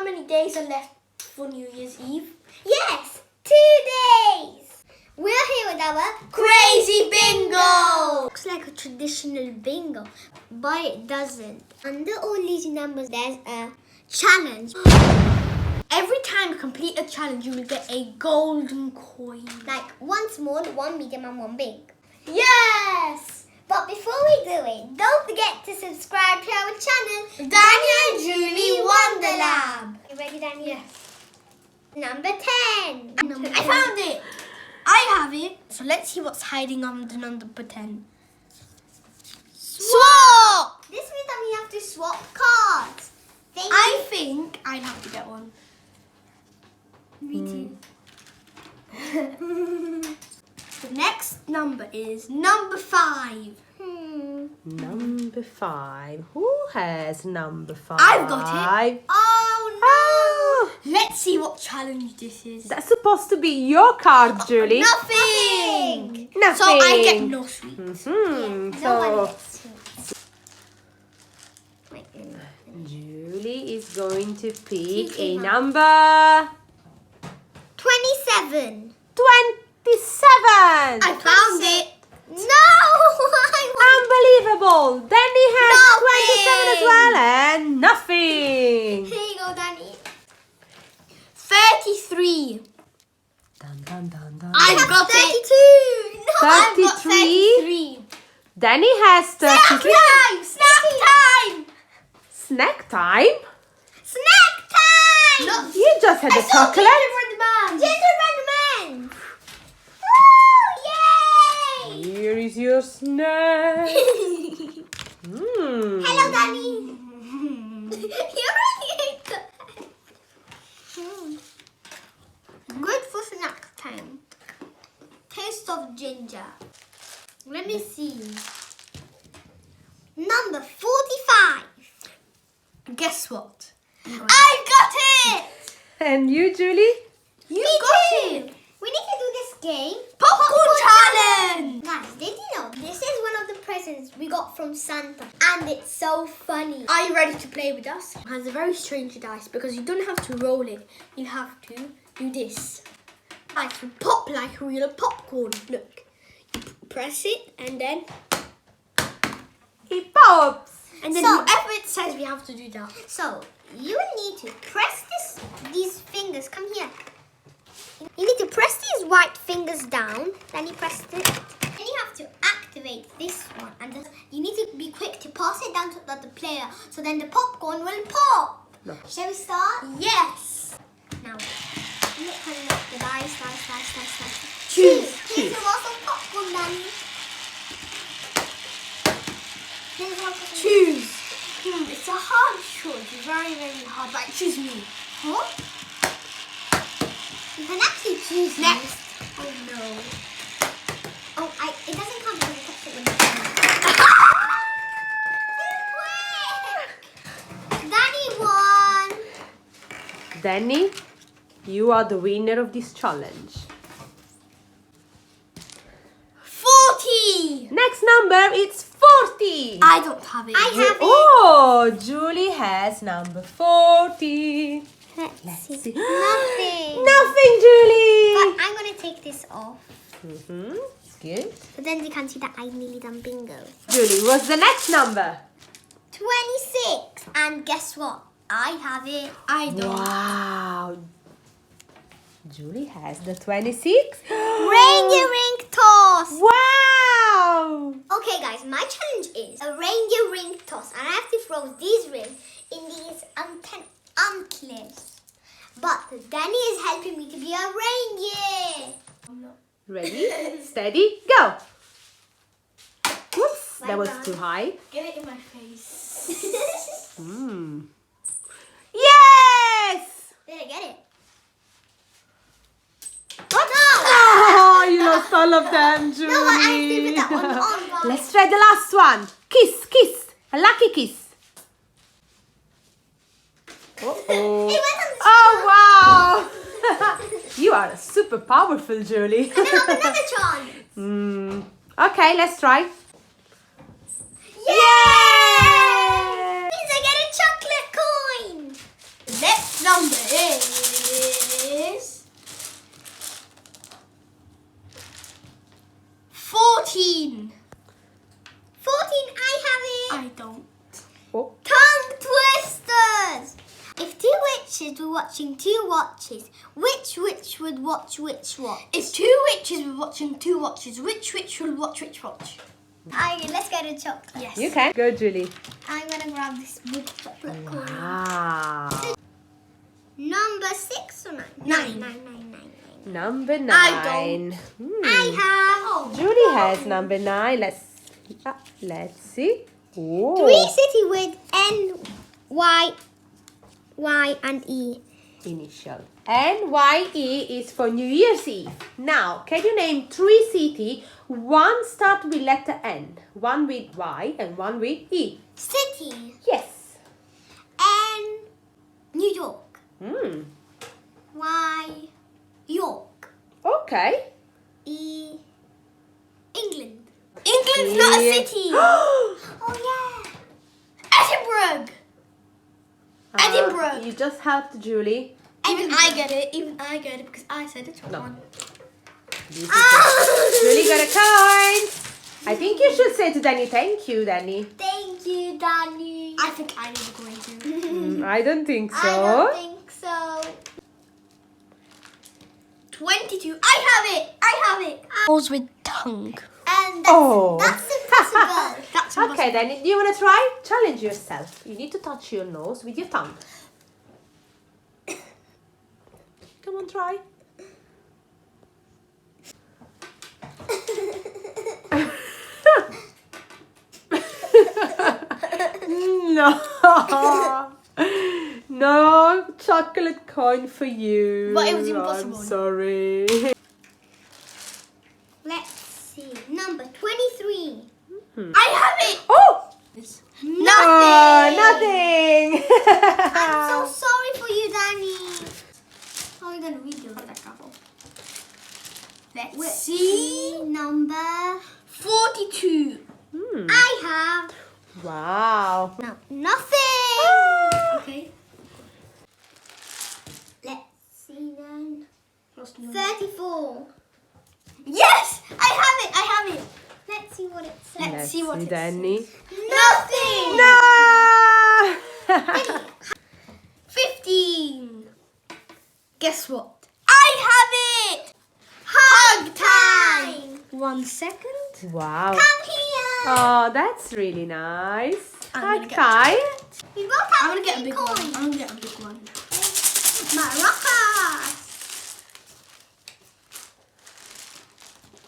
many days are left for New Year's Eve? Yes, 2 days. We're here with our Crazy Bingo! Looks like a traditional bingo, but it doesn't. Under all these numbers, there's a challenge. Every time you complete a challenge, you will get a golden coin. Like 1 small, 1 medium, and 1 big. Yes! But before we do it, don't forget to subscribe to our channel, Danny and Julie Wonderlab. You ready, Danny? Yes. Number 10. I found it! I have it. So let's see what's hiding under number 10. Swap! This means that we have to swap cards. I think I'd have to get one. Me too. The next number is number 5. Number 5. Who has number 5? I've got it. Oh no! Oh, Let's see what challenge this is. that's supposed to be your card, Julie. Nothing! Nothing. So I get no sweets. No one So gets sweets. Wait, Julie is going to pick Okay, a Mom. number 27. 27. I found it. No! Unbelievable. Danny has Nothing. 27 as well and nothing. Here you go, Danny. 33. Dun, dun, dun, dun. I've got 32. it. No. I've got 33. 33. Danny has Snack 33. time! Snack time! Snack time? Snack time! Look. You just had a chocolate. Gingerbread man. Gingerbread man. Woo! Yay! Here is your snack. Mm. Hello, Danny. You're really good. Good for snack time. Taste of ginger. Let me see. Number 45. Guess what? I got it! And you, Julie? You got it. We need to do this game. Popcorn challenge! Guys, did you know this is one of the presents we got from Santa? And it's so funny. Are you ready to play with us? It has a very strange dice because you don't have to roll it. You have to do this. Like you pop like a real popcorn. Look. You press it and then It pops. so, whatever it says we have to do that. So, you need to press these fingers. Come here. You need to press these white fingers down. Then you press it. Then you have to activate this one. And then you need to be quick to pass it down to the other player. So then the popcorn will pop. No. Shall we start? Yes. Now, look at the dice. Choose. Here's a lot of popcorn, Danny. Here's lots of Choose. It's a hard choice. It's very, very hard. But choose me. Huh? You can actually choose Next. Oh no. Oh, it doesn't come when you touch it with the Danny won. Danny, you are the winner of this challenge. 40. Next number is 40. I don't have it. I have it. Oh, Julie has number 40. Let's see. see. Nothing. Nothing, Julie. But I'm going to take this off. It's good. So then you can see that I nearly done bingo. Julie, what's the next number? 26. And guess what? I have it. I don't. Wow. Julie has the 26. Reindeer ring toss. Wow. Okay guys, my challenge is a reindeer ring toss. And I have to throw these rings in these antlers. But Danny is helping me to be a reindeer. Ready, steady, go. Whoops, that was Bye-bye. too high. Get it in my face. Yes! Did I get it? What? Oh, you lost all of them, Julie. No, I have to put that on. Let's try the last one. Kiss, kiss. A lucky kiss. Uh-oh. It went on the Oh, wow. You are super powerful, Julie. And then have another chance. Okay, let's try. Yay! Means I get a chocolate coin. Next number were watching two watches. Which witch would watch which watch? If two witches were watching two watches, which witch will watch which watch? Okay, let's go to chocolate. Yes. You can. Go, Julie. I'm gonna grab this big chocolate coin. Wow. Number 6 or 9? Nine. 9. Number 9. I don't. I have Julie has number 9. Let's see. Ooh. 3 city with N, Y, and E. Initial. NYE is for New Year's Eve. Now, can you name 3 cities? One start with letter N, one with Y, and one with E. City. Yes. N, New York. Y, York. Okay. E, England. England's not a city. Oh yeah. Edinburgh. Edinburgh. You just helped Julie. Even I get it. Even I get it because I said it No. one. Julie got a coin. I think you should say to Danny, thank you, Danny. Thank you, Danny. I think I need a coin too. I don't think so. I don't think so. 22. I have it. Balls with tongue. And that's, Oh. that's impossible. That's Okay, Danny, do you want to try? Challenge yourself. You need to touch your nose with your tongue. Come on, try. No. No chocolate coin for you. But it was impossible. I'm sorry. Let's see. Number 23. I have it. Oh! Nothing. Nothing. I'm so sorry for you, Danny. How are we gonna redo it? Let's see. Number 42. I have Wow. nothing. Okay. Let's see then. Lost one. 34. Yes, I have it. Let's see what it says. Let's see what it Danny. Nothing. No. 15. Guess what? I have it. Hug time. 1 second. Wow. Come here. Oh, that's really nice. I'm gonna Hug get time. We both I'm have gonna get a big coin. one. I'm gonna get a big one. Maracas.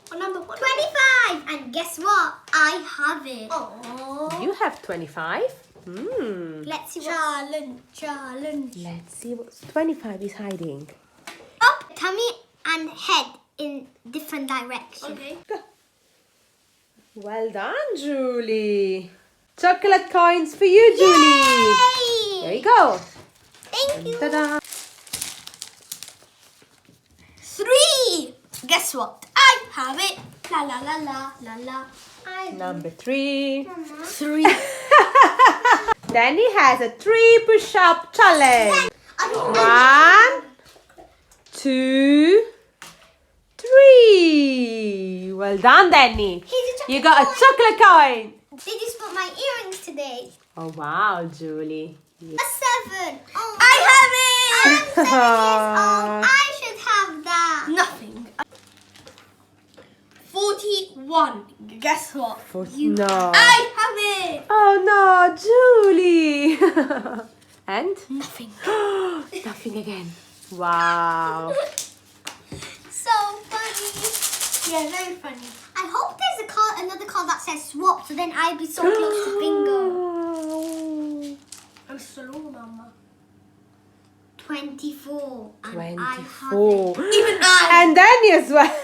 What number? What 25. And guess what? I have it. Oh. You have 25. Let's see what. Challenge. Let's see what 25 is hiding. Up, tummy, and head in different directions. Okay. Well done, Julie. Chocolate coins for you, Julie. There you go. Thank you. Ta-da. 3. Guess what? I have it. La la la la la la. Number 3. 3. Danny has a 3 push-up challenge. 1, 2, 3. Well done, Danny. You got a chocolate coin. They just bought my earrings today. Oh, wow, Julie. A 7. Oh, I have I'm it. 7 years old. I should have that. Nothing. 41. Guess what? No. I have it. Oh, no, Julie. And? Nothing. Nothing again. Wow. So funny. Yeah, very funny. I hope there's a card, another card that says swap, so then I'd be so close to bingo. I'm slow, Mama. 24. And I have 24. it. Even I. And Danny as well.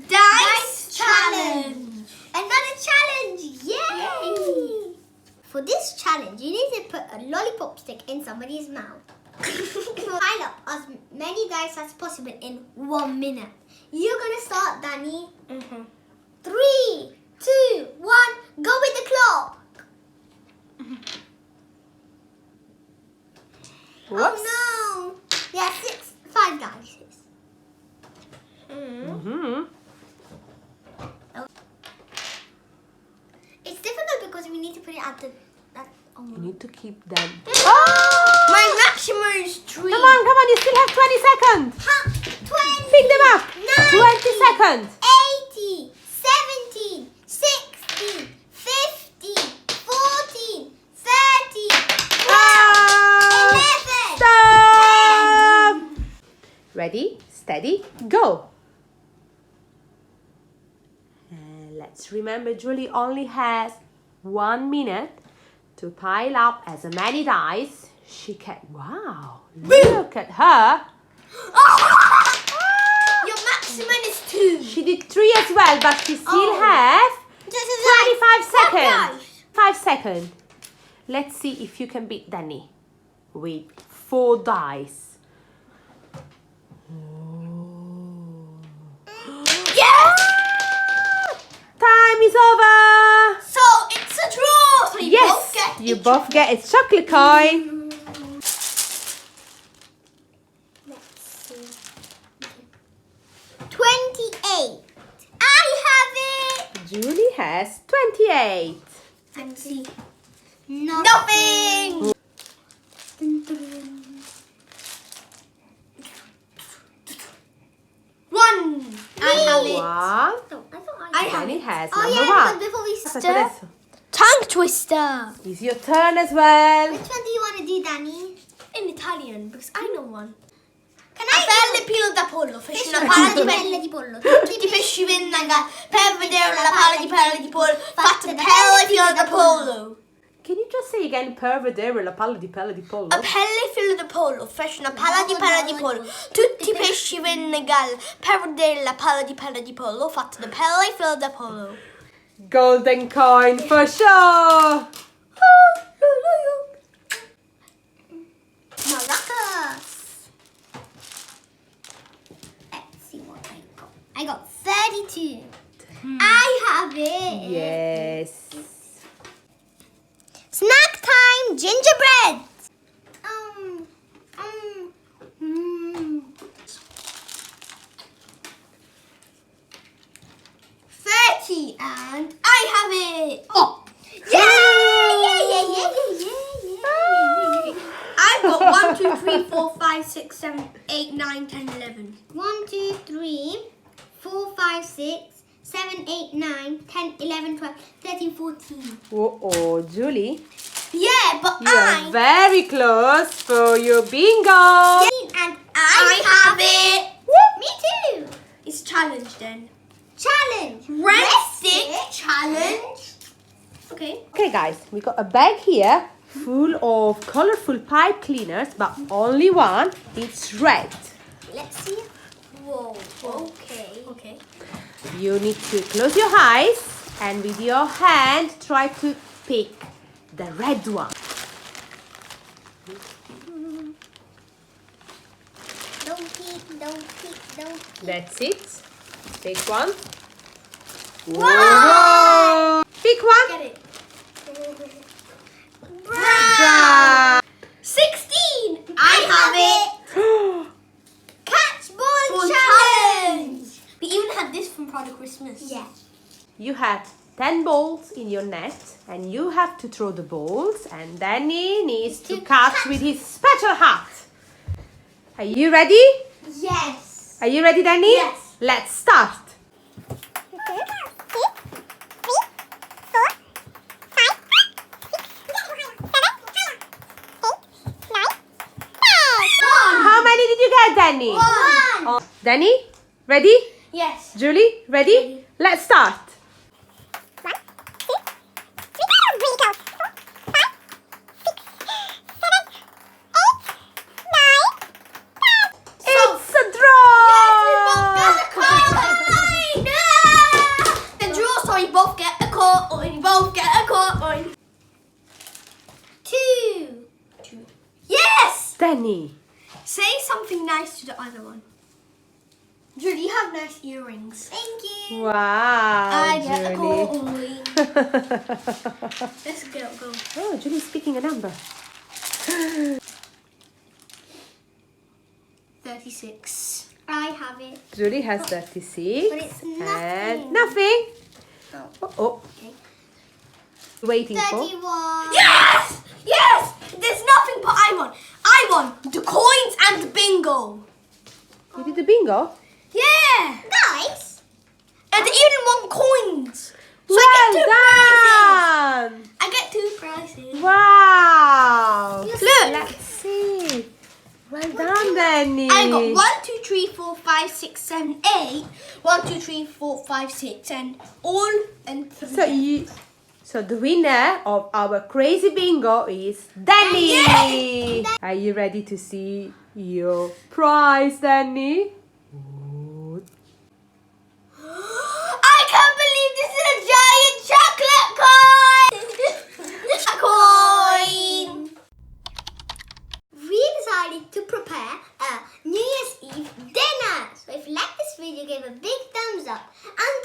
Dice challenge. Another challenge! Yay! For this challenge, you need to put a lollipop stick in somebody's mouth. Pile up as many dice as possible in 1 minute. You're gonna start, Danny. 3, 2, 1, go with the clock. Whoops. Oh no! Yeah, 5 dice. It's difficult because we need to put it at the. You need to keep them. Oh! My maximum is 3. Come on, you still have 20 seconds. 20. Pick them up. 20 seconds. 80, 17, 16, 15, 14, 13, 12, 11. Stop. Ready, steady, go. And let's remember Julie only has 1 minute to pile up as many dice she can. Wow, look at her. Your maximum is 2. She did 3 as well, but she still has 25 seconds. 5 seconds. Let's see if you can beat Danny with 4 dice. Yes! Time is over. So it's a draw. So You both get a chocolate coin. Let's see. 28. I have it. Julie has 28. And see. Nothing. One. I have it. 1. I have Danny it. has Oh number yeah, 1. because before we Aspetta start, adesso. Tongue twister. It's your turn as well. which one do you want to do, Danny? In Italian, because I know one. Can A I pelle pilo da pollo, Fish fece una una palla palla di di pelle. pelle di pollo. Tutti i pesci vennero per vedere la palla di pollo fatta da pelle filo da pollo. Can you just say again per vedere la palla di pollo? A pelle filo da pollo fece una palla di pollo. Tutti i pesci vennero per vedere la palla di pollo fatta da pelle filo da pollo. Golden coin for sure. Maracas. Let's see what I got. I got 32. I have it. Yes. Snack time, gingerbread. Mm. 30 and I have it. Oh. I've got 1, 2, 3, 4, 5, 6, 7, 8, 9, 10, 11. 1, 2, 3, 4, 5, 6, 7, 8, 9, 10, 11, 12, 13, 14. Oh, Julie, Yeah, but you are very close for your bingo. And I have it. Me too. It's challenge then. Challenge. Red stick challenge. Okay. Okay, guys, we got a bag here full of colorful pipe cleaners, but only one. It's red. Let's see. Whoa. Okay. You need to close your eyes and with your hand try to pick the red one. Don't peek, don't peek, don't peek. That's it. Pick one. Wow! Pick one. Get it. Brown. 16. I have it. Catch ball Ball challenge. We even had this from Father Christmas. Yeah. You have 10 balls in your net and you have to throw the balls and Danny needs to catch with his special hat. Are you ready? Yes. Are you ready, Danny? Yes. Let's start. How many did you get, Danny? One. Danny, ready? Yes. Julie, ready? Let's start. It's a draw! The draw, so you both get a coin. You both get a coin. 2. Yes! Danny. Say something nice to the other one. Julie, you have nice earrings. Thank you. Wow, I get a Julie. coin. Let's go. Oh, Julie's picking a number. 36. I have it. Julie has 36. But it's And nothing. nothing. Oh. Oh. Okay. Waiting for. 31. Yes! Yes! There's nothing but I want. won the coins and the bingo. You did the bingo? Yeah. Nice. And even won coins. So Well I done! get 2 prizes. Wow! Look. Let's see. Well done, Danny. I got 1, 2, 3, 4, 5, 6, 7, 8. 1, 2, 3, 4, 5, 6, and all and 3. So the winner of our crazy bingo is Danny. Yay! Are you ready to see your prize, Danny? I can't believe this is a giant chocolate coin! We decided to prepare a New Year's Eve dinner. So if you like this video, give a big thumbs up and